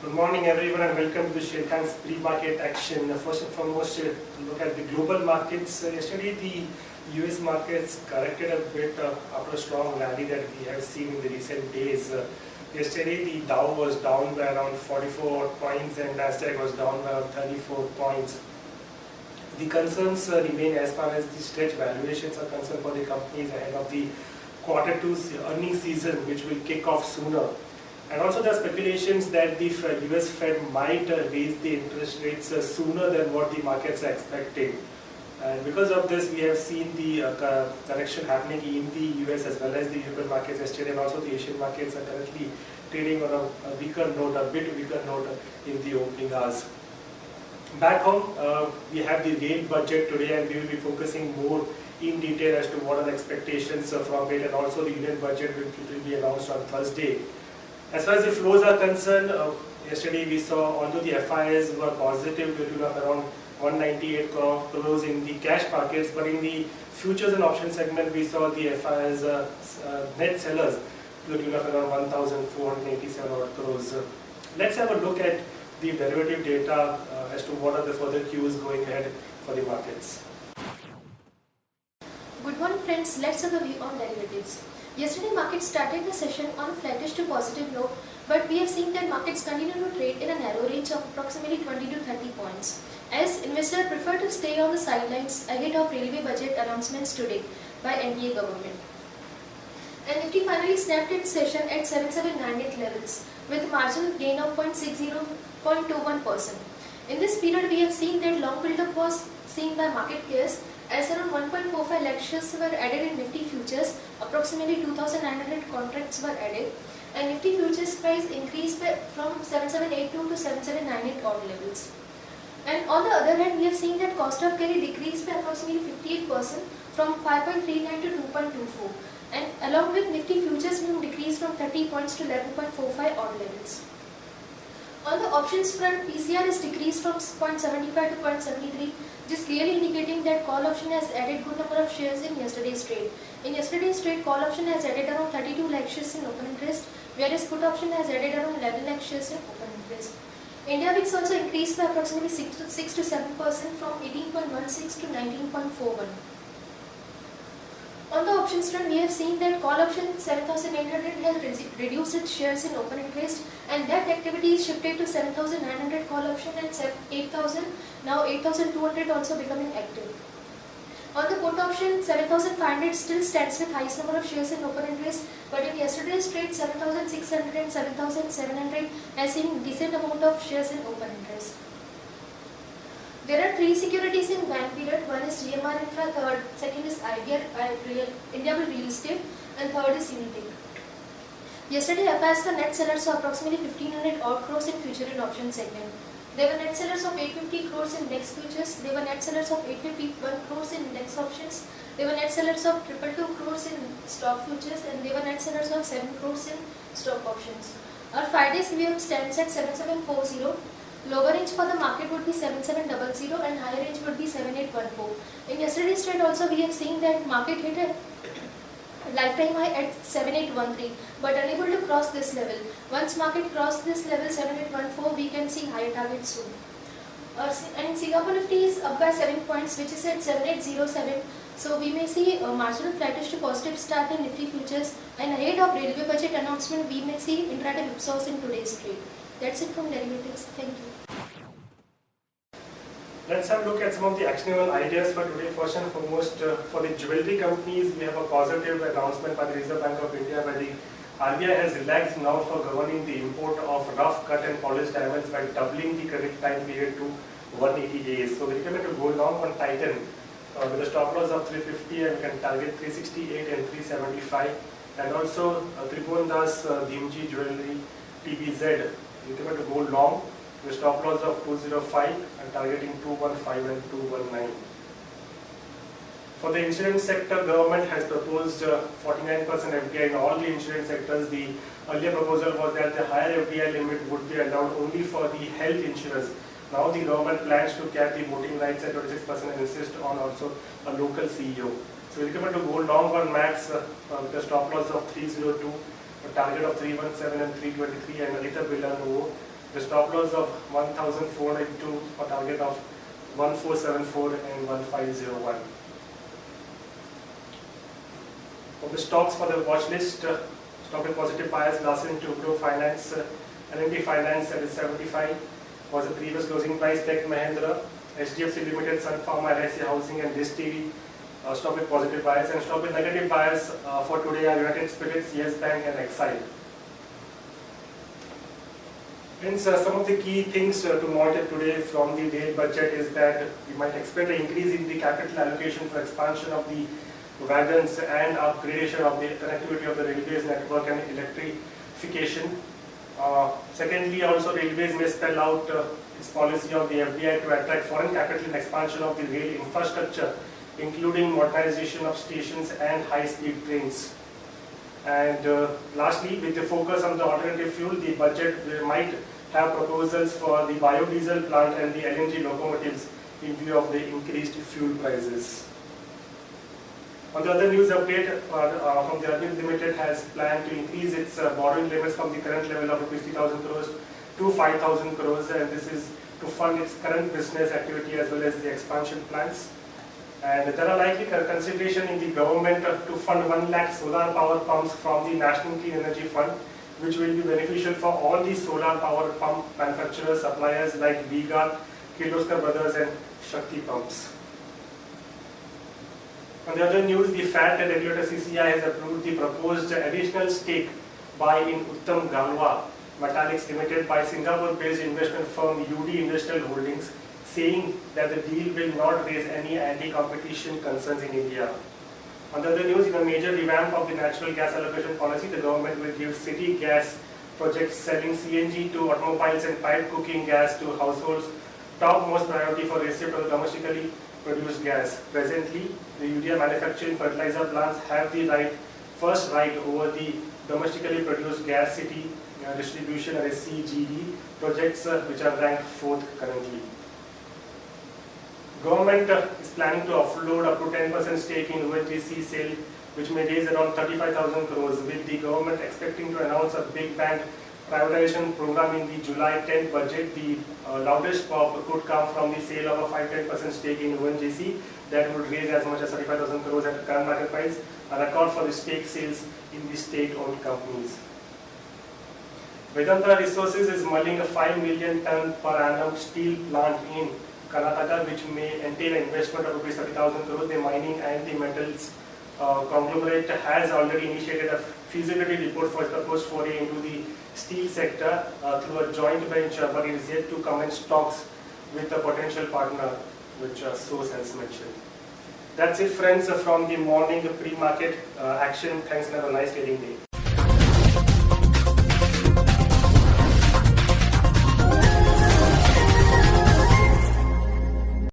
Good morning everyone and welcome to Sharekhan's pre-market action. First and foremost, look at the global markets. Yesterday the US markets corrected a bit after a strong rally that we have seen in the recent days. Yesterday the Dow was down by around 44 points and Nasdaq was down by around 34 points. The concerns remain as far as the stretch valuations are concerned for the companies ahead of the Q2 earnings season, which will kick off sooner. And also there are speculations that the US Fed might raise the interest rates sooner than what the markets are expecting. And because of this, we have seen the correction happening in the US as well as the European markets yesterday, and also the Asian markets are currently trading on a weaker note, a bit weaker note in the opening hours. Back home, we have the rail budget today and we will be focusing more in detail as to what are the expectations from it, and also the union budget which will be announced on Thursday. As far as the flows are concerned, yesterday we saw, although the FIs were positive to the tune of around 198 crores in the cash markets, but in the futures and options segment we saw the FIs net sellers to the tune of around 1,487 crores. Let's have a look at the derivative data as to what are the further cues going ahead for the markets. Good morning friends, let's have a view on derivatives. Yesterday markets started the session on a flattish to positive note, but we have seen that markets continue to trade in a narrow range of approximately 20 to 30 points, as investors prefer to stay on the sidelines ahead of railway budget announcements today by NDA government. And Nifty finally snapped its session at 7798 levels with a marginal gain of 0.21%. In this period, we have seen that long build-up was seen by market players, as around 1.45 lakh shares were added in Nifty futures, approximately 2,900 contracts were added, and Nifty futures price increased from 7782 to 7798 odd levels. And on the other hand, we have seen that cost of carry decreased by approximately 58% from 5.39 to 2.24, and along with Nifty futures being decreased from 30 points to 11.45 odd levels. On the options front, PCR is decreased from 0.75 to 0.73, just clearly indicating that call option has added good number of shares in yesterday's trade. In yesterday's trade, call option has added around 32 lakh shares in open interest, whereas put option has added around 11 lakh shares in open interest. India VIX also increased by approximately 6 to 7% from 18.16 to 19.41. On the options front, we have seen that call option 7800 has reduced its shares in open interest, and that activity is shifted to 7900 call option and 8000, now 8200 also becoming active. On the put option, 7500 still stands with highest number of shares in open interest, but in yesterday's trade 7600 and 7700 has seen decent amount of shares in open interest. There are three securities in ban period. One is GMR Infra, second is Indiabulls Real Estate, and third is Unitech. Yesterday, FIs were net sellers of approximately 1500 odd crores in future and option segment. They were net sellers of 850 crores in index futures. They were net sellers of 851 crores in index options. They were net sellers of 222 crores in stock futures, and they were net sellers of 7 crores in stock options. Our 5-day CVM stands at 7740. Lower range for the market would be 7700 and higher range would be 7814. In yesterday's trade also we have seen that market hit a lifetime high at 7813, but unable to cross this level. Once market crossed this level 7814, we can see higher targets soon. And Singapore Nifty is up by 7 points, which is at 7807. So we may see a marginal flattish to positive start in Nifty futures, and ahead of railway budget announcement, we may see intraday whipsaws in today's trade. That's it from derivatives. Thank you. Let's have a look at some of the actionable ideas for today. First and foremost, for the jewelry companies, we have a positive announcement by the Reserve Bank of India, where the RBI has relaxed now for governing the import of rough cut and polished diamonds by doubling the credit time period to 180 days. So we recommend to go long on Titan with a stop loss of 350, and we can target 368 and 375. And also Tribhuvan Das Dhimji Jewelry TBZ, we recommend to go long with a stop loss of 205 and targeting 215 and 219. For the insurance sector, government has proposed 49% FDI in all the insurance sectors. The earlier proposal was that the higher FDI limit would be allowed only for the health insurance. Now the government plans to cap the voting rights at 26% and insist on also a local CEO. So we recommend to go long on Max with a stop loss of 302, a target of 317 and 323, and Aditya Birla Novo The stop loss of 1,402 for target of 1474 and 1501. For the stocks for the watch list, stock with positive bias, Larsen & Toubro Finance, L&T Finance at 75 was the previous closing price. Tech Mahindra, HDFC Limited, Sun Pharma, LIC Housing and Dis TV stock with positive bias, and stock with negative bias for today are United Spirits, Yes Bank and Exide. Hence, some of the key things to monitor today from the rail budget is that we might expect an increase in the capital allocation for expansion of the wagons and upgradation of the connectivity of the railways network and electrification. Secondly, also railways may spell out its policy of the FDI to attract foreign capital and expansion of the rail infrastructure, including modernization of stations and high-speed trains. And lastly, with the focus on the alternative fuel, the budget might have proposals for the biodiesel plant and the LNG locomotives in view of the increased fuel prices. On the other news update, from the Arvind Limited has planned to increase its borrowing limits from the current level of Rs 3,000 crores to 5,000 crores, and this is to fund its current business activity as well as the expansion plans. And there are likely consideration in the government to fund 1 lakh solar power pumps from the National Clean Energy Fund, which will be beneficial for all the solar power pump manufacturers, suppliers like V-Guard, Kirloskar Brothers and Shakti Pumps. On the other news, the FAT regulator CCI has approved the proposed additional stake buy in Uttam Galwa Metallics Limited by Singapore-based investment firm UD Industrial Holdings, saying that the deal will not raise any anti-competition concerns in India. On the other news, in a major revamp of the natural gas allocation policy, the government will give city gas projects selling CNG to automobiles and piped cooking gas to households topmost priority for receipt of domestically produced gas. Presently, the urea manufacturing fertilizer plants have the first right over the domestically produced gas city distribution or SCGD projects which are ranked 4th currently. Government is planning to offload up to 10% stake in ONGC sale, which may raise around 35,000 crores, with the government expecting to announce a big bang privatization program in the July 10th budget. The loudest pop could come from the sale of a 5-10% stake in ONGC that would raise as much as 35,000 crores at the current market price, a record for the stake sales in the state-owned companies. Vedanta Resources is mulling a 5 million ton per annum steel plant in Karnataka, which may entail an investment of Rs 30,000 crores. The mining and the metals conglomerate has already initiated a feasibility report for its proposed foray into the steel sector through a joint venture, but it is yet to commence talks with a potential partner, which source has mentioned. That's it, friends, from the morning pre-market action. Thanks and have a nice trading day.